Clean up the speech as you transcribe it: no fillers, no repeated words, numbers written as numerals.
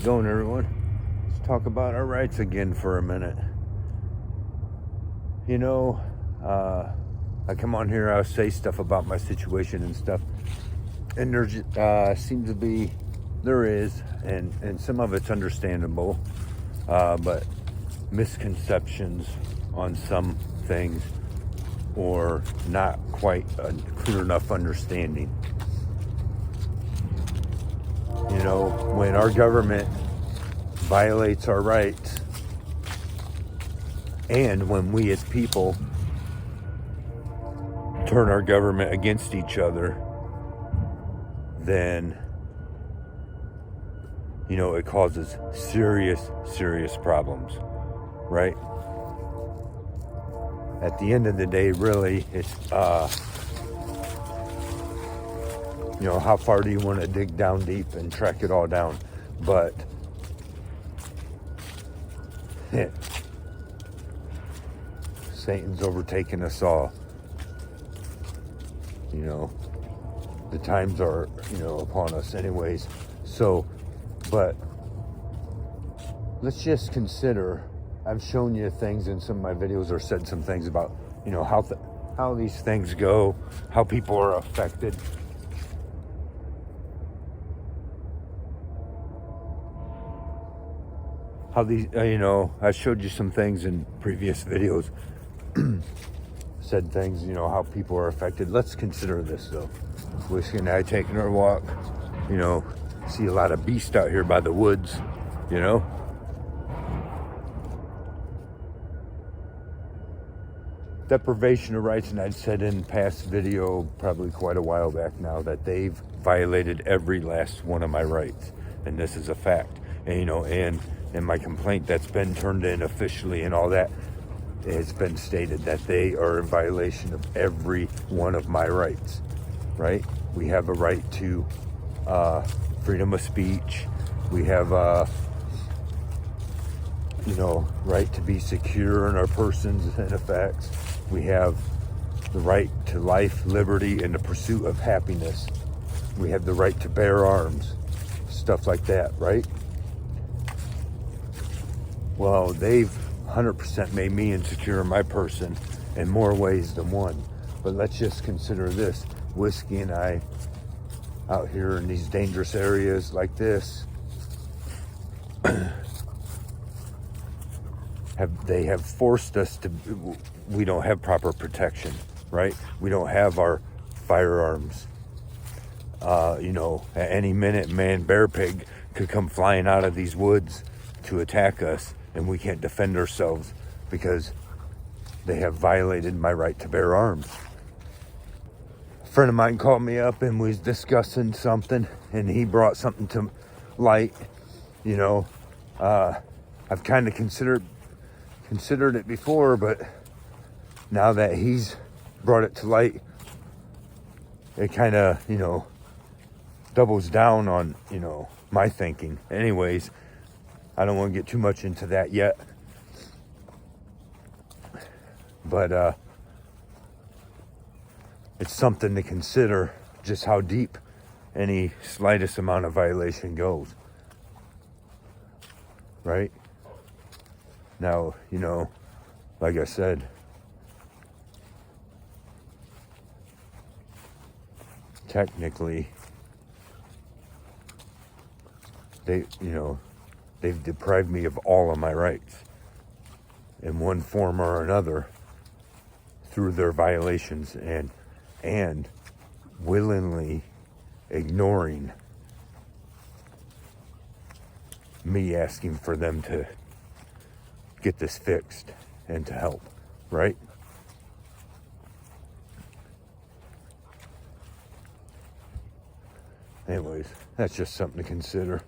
going, everyone? Let's talk about our rights again for a minute. You know, I come on here, I say stuff about my situation and stuff, and there seems to be, there is, and some of it's understandable, but misconceptions on some things, or not quite a clear enough understanding. You know, when our government violates our rights, and when we as people turn our government against each other, then, you know, it causes serious problems, right? At the end of the day, really, it's, you know, how far do you want to dig down deep and track it all down? But Satan's overtaken us all. You know, the times are, you know, upon us anyways. So, but let's just consider, I've shown you things in some of my videos, or said some things about, you know, how these things go, how people are affected. How these, you know, I showed you some things in previous videos, said things, you know, how people are affected. Let's consider this though. Whiskey and I taking our walk, you know, see a lot of beasts out here by the woods, you know. Deprivation of rights, and I'd said in past video, probably quite a while back now, that they've violated every last one of my rights, and this is a fact. And, you know, and my complaint that's been turned in officially and all that, it's been stated that they are in violation of every one of my rights, right? We have a right to freedom of speech. We have, you know, right to be secure in our persons and effects. We have the right to life, liberty, and the pursuit of happiness. We have the right to bear arms, stuff like that, right? Well, they've 100% made me insecure in my person in more ways than one. But let's just consider this. Whiskey and I out here in these dangerous areas like this, they have forced us to, we don't have proper protection, right? We don't have our firearms. You know, at any minute, man, bear pig could come flying out of these woods to attack us, and we can't defend ourselves because they have violated my right to bear arms. A friend of mine called me up and was discussing something, and he brought something to light. You know, I've kind of considered it before, but now that he's brought it to light, it kind of, you know, doubles down on, you know, my thinking. Anyways, I don't want to get too much into that yet, but it's something to consider, just how deep any slightest amount of violation goes, right? Now, you know, like I said, technically, they've deprived me of all of my rights in one form or another through their violations, and willingly ignoring me asking for them to get this fixed and to help, right? Anyways, that's just something to consider.